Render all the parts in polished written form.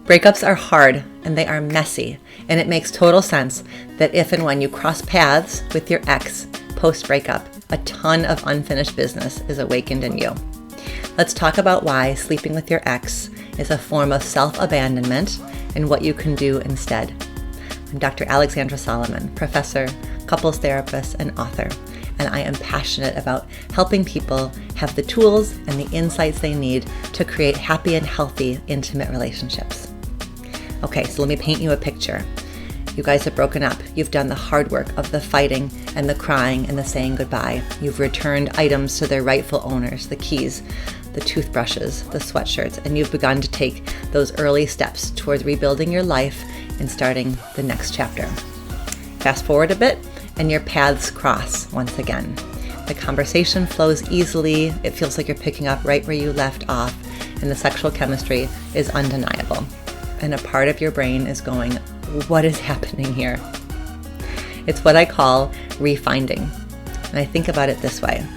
Breakups are hard and they are messy, and it makes total sense that if and when you cross paths with your ex post-breakup, a ton of unfinished business is awakened in you. Let's talk about why sleeping with your ex is a form of self-abandonment and what you can do instead. I'm Dr. Alexandra Solomon, professor, couples therapist, and author, and I am passionate about helping people have the tools and the insights they need to create happy and healthy, intimate relationships. Okay, so let me paint you a picture. You guys have broken up. You've done the hard work of the fighting and the crying and the saying goodbye. You've returned items to their rightful owners, the keys, the toothbrushes, the sweatshirts, and you've begun to take those early steps towards rebuilding your life and starting the next chapter. Fast forward a bit, and your paths cross once again. The conversation flows easily. It feels like you're picking up right where you left off, and the sexual chemistry is undeniable. And a part of your brain is going, what is happening here? It's what I call refinding. And I think about it this way.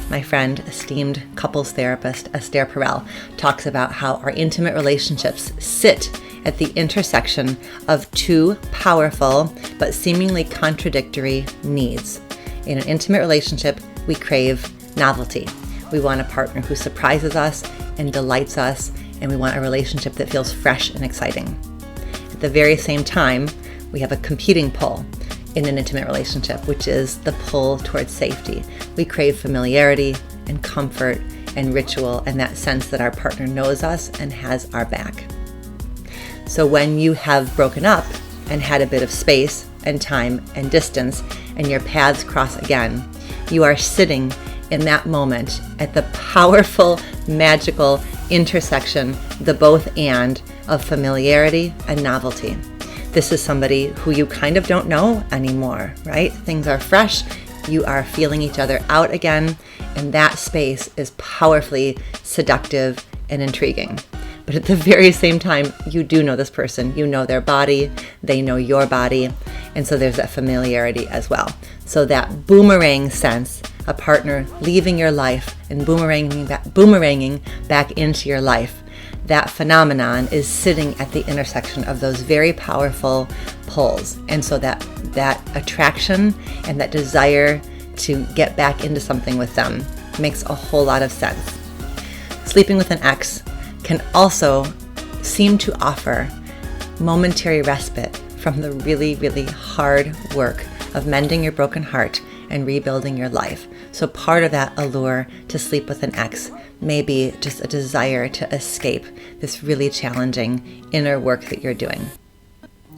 My friend, esteemed couples therapist Esther Perel, talks about how our intimate relationships sit at the intersection of two powerful but seemingly contradictory needs. In an intimate relationship, we crave novelty. We want a partner who surprises us and delights us, and we want a relationship that feels fresh and exciting. At the very same time, we have a competing pull in an intimate relationship, which is the pull towards safety. We crave familiarity and comfort and ritual and that sense that our partner knows us and has our back. So when you have broken up and had a bit of space and time and distance and your paths cross again, you are sitting in that moment at the powerful, magical intersection, the both and of familiarity and novelty. This is somebody who you kind of don't know anymore, right? Things are fresh, you are feeling each other out again, and that space is powerfully seductive and intriguing. But at the very same time, you do know this person. You know their body, they know your body, and so there's that familiarity as well. So that boomerang sense, a partner leaving your life and boomeranging back into your life, that phenomenon is sitting at the intersection of those very powerful pulls. And so that attraction and that desire to get back into something with them makes a whole lot of sense. Sleeping with an ex can also seem to offer momentary respite from the really, really hard work of mending your broken heart and rebuilding your life. So part of that allure to sleep with an ex may be just a desire to escape this really challenging inner work that you're doing.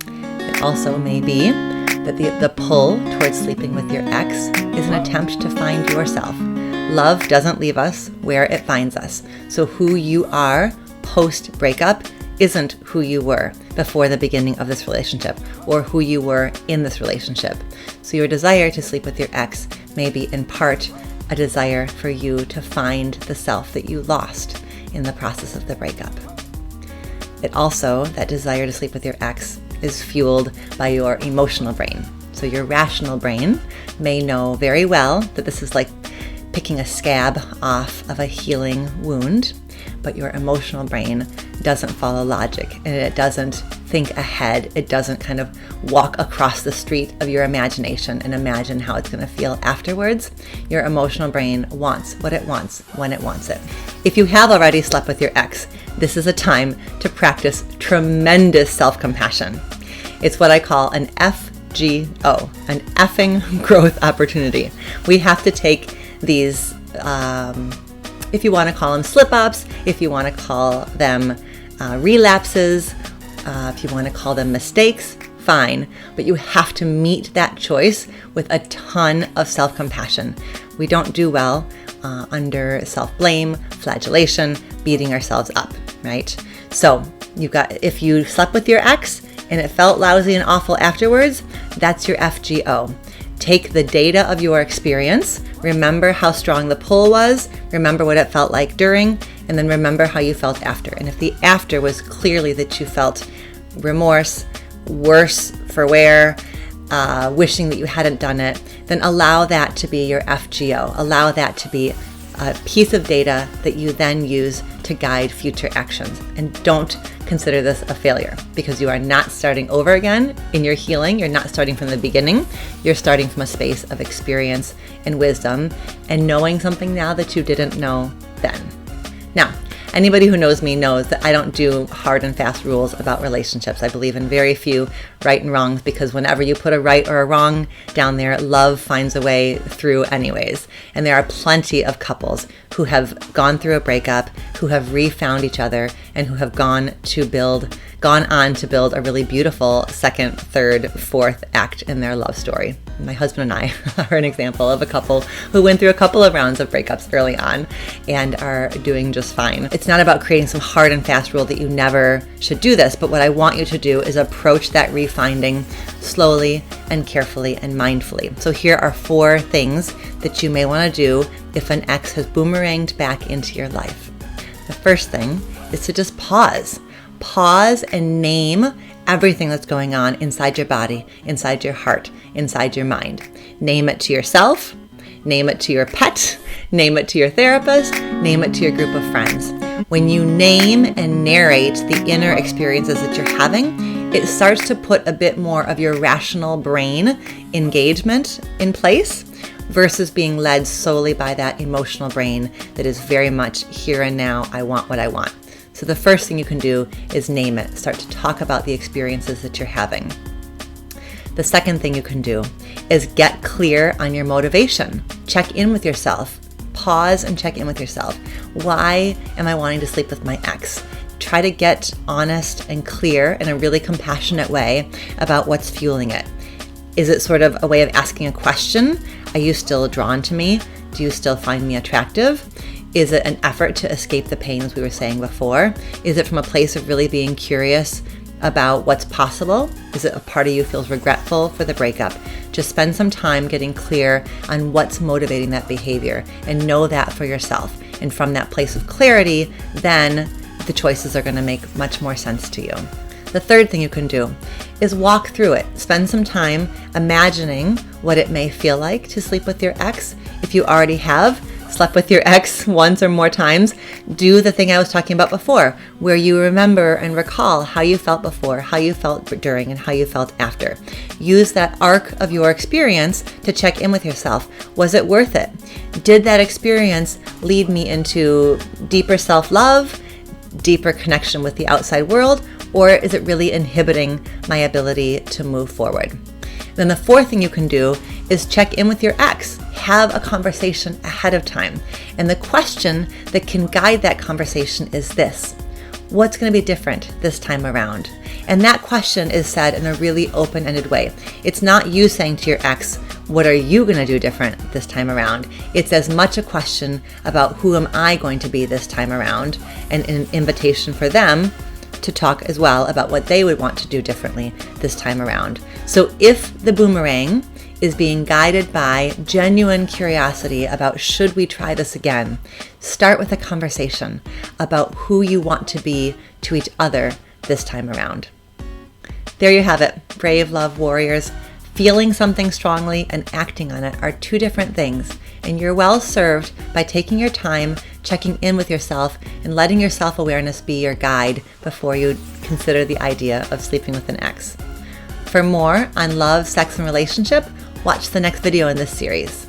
It also may be that the pull towards sleeping with your ex is an attempt to find yourself. Love doesn't leave us where it finds us. So who you are post-breakup isn't who you were before the beginning of this relationship or who you were in this relationship. So your desire to sleep with your ex may be in part a desire for you to find the self that you lost in the process of the breakup. It also, that desire to sleep with your ex, is fueled by your emotional brain. So your rational brain may know very well that this is like picking a scab off of a healing wound, but your emotional brain doesn't follow logic and it doesn't think ahead. It doesn't kind of walk across the street of your imagination and imagine how it's going to feel afterwards. Your emotional brain wants what it wants when it wants it. If you have already slept with your ex, this is a time to practice tremendous self-compassion. It's what I call an FGO, an effing growth opportunity. We have to take these, if you want to call them slip-ups, if you want to call them relapses, if you want to call them mistakes, fine. But you have to meet that choice with a ton of self-compassion. We don't do well under self-blame, flagellation, beating ourselves up, right? So if you slept with your ex and it felt lousy and awful afterwards, that's your FGO. Take the data of your experience, remember how strong the pull was, remember what it felt like during, and then remember how you felt after. And if the after was clearly that you felt remorse, worse for wear, wishing that you hadn't done it, then allow that to be your FGO. Allow that to be a piece of data that you then use to to guide future actions. And don't consider this a failure, because you are not starting over again in your healing. You're not starting from the beginning. You're starting from a space of experience and wisdom and knowing something now that you didn't know then. Now, anybody who knows me knows that I don't do hard and fast rules about relationships. I believe in very few right and wrongs, because whenever you put a right or a wrong down there, love finds a way through anyways. And there are plenty of couples who have gone through a breakup, who have refound each other, and who have gone on to build a really beautiful second, third, fourth act in their love story. My husband and I are an example of a couple who went through a couple of rounds of breakups early on and are doing just fine. It's not about creating some hard and fast rule that you never should do this, but what I want you to do is approach that refinding slowly and carefully and mindfully. So here are 4 things that you may want to do if an ex has boomeranged back into your life. The first thing is to just pause. Pause and name everything that's going on inside your body, inside your heart, inside your mind. Name it to yourself, name it to your pet, name it to your therapist, name it to your group of friends. When you name and narrate the inner experiences that you're having, it starts to put a bit more of your rational brain engagement in place versus being led solely by that emotional brain that is very much here and now. I want what I want. So the first thing you can do is name it. Start to talk about the experiences that you're having. The second thing you can do is get clear on your motivation. Check in with yourself. Pause and check in with yourself. Why am I wanting to sleep with my ex? Try to get honest and clear in a really compassionate way about what's fueling it. Is it sort of a way of asking a question? Are you still drawn to me? Do you still find me attractive? Is it an effort to escape the pain, as we were saying before? Is it from a place of really being curious about what's possible? Is it a part of you feels regretful for the breakup? Just spend some time getting clear on what's motivating that behavior and know that for yourself. And from that place of clarity, then the choices are going to make much more sense to you. The third thing you can do is walk through it. Spend some time imagining what it may feel like to sleep with your ex. If you already have slept with your ex once or more times, do the thing I was talking about before, where you remember and recall how you felt before, how you felt during, and how you felt after. Use that arc of your experience to check in with yourself. Was it worth it? Did that experience lead me into deeper self-love, deeper connection with the outside world, or is it really inhibiting my ability to move forward? Then the fourth thing you can do is check in with your ex. Have a conversation ahead of time. And the question that can guide that conversation is this: what's going to be different this time around? And that question is said in a really open-ended way. It's not you saying to your ex, what are you going to do different this time around? It's as much a question about who am I going to be this time around, and an invitation for them to talk as well about what they would want to do differently this time around. So if the boomerang is being guided by genuine curiosity about should we try this again, start with a conversation about who you want to be to each other this time around. There you have it, brave love warriors. Feeling something strongly and acting on it are 2 different things, and you're well served by taking your time, checking in with yourself, and letting your self-awareness be your guide before you consider the idea of sleeping with an ex. For more on love, sex, and relationship, watch the next video in this series.